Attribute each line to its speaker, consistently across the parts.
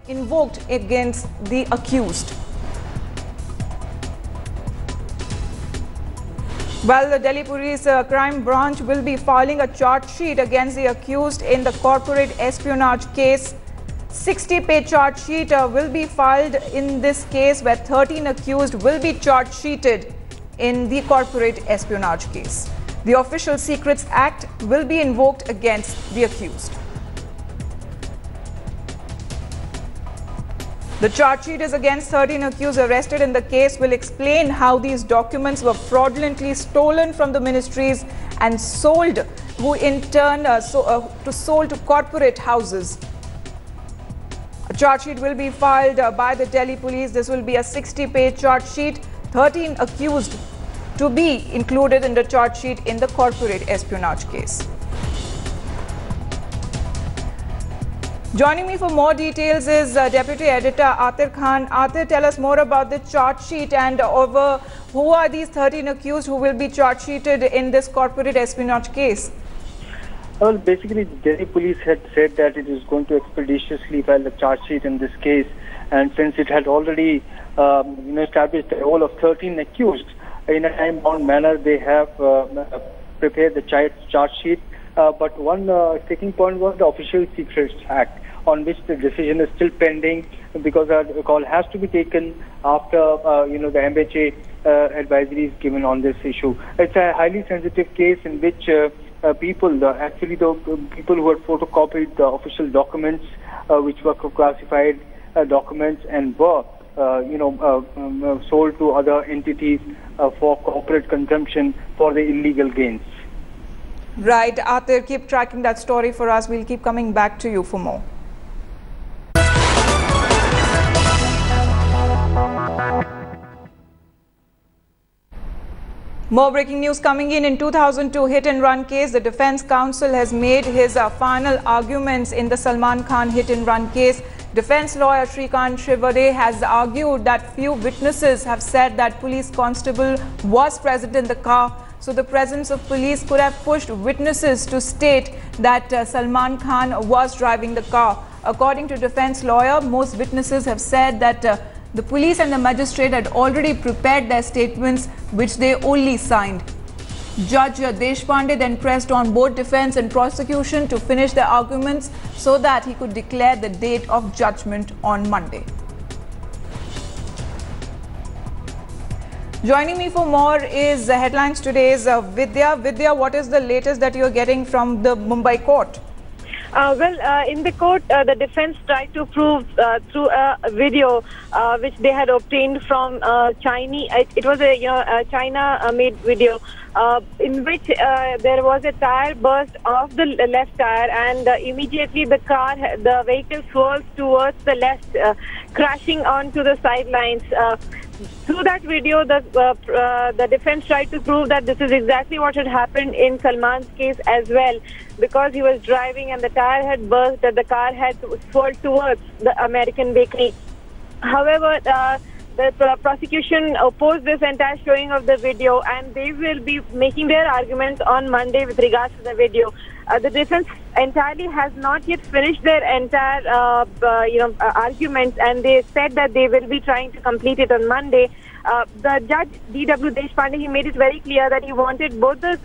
Speaker 1: invoked against the accused. Well, the Delhi Police Crime Branch will be filing a charge sheet against the accused in the corporate espionage case. 60-page charge sheet will be filed in this case, where 13 accused will be charge sheeted in the corporate espionage case. The Official Secrets Act will be invoked against the accused. The charge sheet is against 13 accused arrested in the case. Will explain how these documents were fraudulently stolen from the ministries and sold, who in turn sold to corporate houses. A charge sheet will be filed by the Delhi Police. This will be a 60-page charge sheet. 13 accused to be included in the charge sheet in the corporate espionage case. Joining me for more details is Deputy Editor Atir Khan. Atir, tell us more about the charge sheet and over who are these 13 accused who will be charge sheeted in this corporate espionage case?
Speaker 2: Well, basically, the Delhi Police had said that it is going to expeditiously file a charge sheet in this case, and since it had already established a role of 13 accused in a time-bound manner, they have prepared the charge sheet. But one sticking point was the Official Secrets Act, on which the decision is still pending, because a call has to be taken after the MHA advisory is given on this issue. It's a highly sensitive case in which people who had photocopied the official documents, which were classified documents, and were sold to other entities for corporate consumption for the illegal gains.
Speaker 1: Right, Atir, keep tracking that story for us. We'll keep coming back to you for more. More breaking news coming in 2002 hit-and-run case. The Defence Counsel has made his final arguments in the Salman Khan hit-and-run case. Defence lawyer Shrikant Shivade has argued that few witnesses have said that police constable was present in the car. So the presence of police could have pushed witnesses to state that Salman Khan was driving the car. According to defence lawyer, most witnesses have said that the police and the magistrate had already prepared their statements, which they only signed. Judge Deshpande then pressed on both defence and prosecution to finish their arguments so that he could declare the date of judgment on Monday. Joining me for more is Headlines Today's Vidya. Vidya, what is the latest that you are getting from the Mumbai court?
Speaker 3: In the court, the defense tried to prove through a video which they had obtained from Chinese. It was a China-made video in which there was a tire burst off the left tire, and immediately the vehicle swerves towards the left, crashing onto the sidelines. Through that video, the defense tried to prove that this is exactly what had happened in Salman's case as well, because he was driving and the tire had burst, that the car had swerved towards the American bakery. However, the prosecution opposed this entire showing of the video, and they will be making their arguments on Monday with regards to the video. The defense entirely has not yet finished their entire arguments, and they said that they will be trying to complete it on Monday. The judge, D.W. Deshpande, he made it very clear that he wanted both the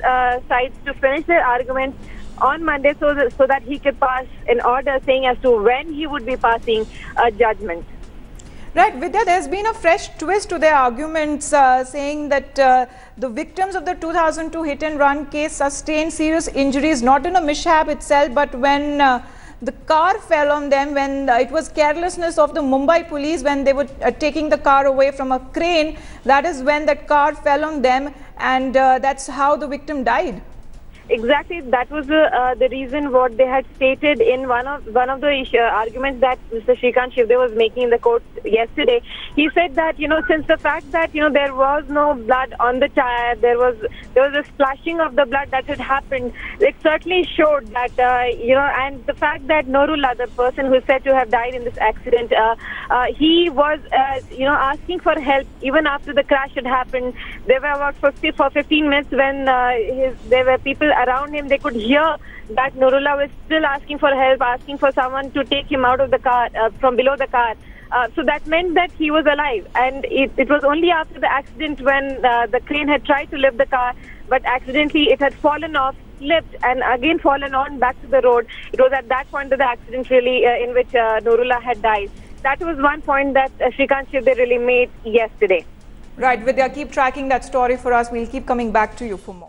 Speaker 3: sides to finish their arguments on Monday so that he could pass an order saying as to when he would be passing a judgment.
Speaker 1: Right, Vidya, there's been a fresh twist to their arguments, saying that the victims of the 2002 hit-and-run case sustained serious injuries, not in a mishap itself, but when the car fell on them, when it was carelessness of the Mumbai police when they were taking the car away from a crane. That is when that car fell on them, and that's how the victim died.
Speaker 3: Exactly, that was the reason what they had stated in one of the arguments that Mr. Shrikant Shivade was making in the court yesterday. He said that since the fact that there was no blood on the tire, there was a splashing of the blood that had happened. It certainly showed that and the fact that Norullah, the person who is said to have died in this accident, he was asking for help even after the crash had happened. There were about 15 minutes when there were people around him, they could hear that Nurullah was still asking for help, asking for someone to take him out of the car, from below the car. So that meant that he was alive. And it was only after the accident when the crane had tried to lift the car, but accidentally it had fallen off, slipped, and again fallen on back to the road. It was at that point that the accident really, in which Nurullah had died. That was one point that Shrikant Shivde really made yesterday.
Speaker 1: Right, Vidya, keep tracking that story for us. We'll keep coming back to you for more.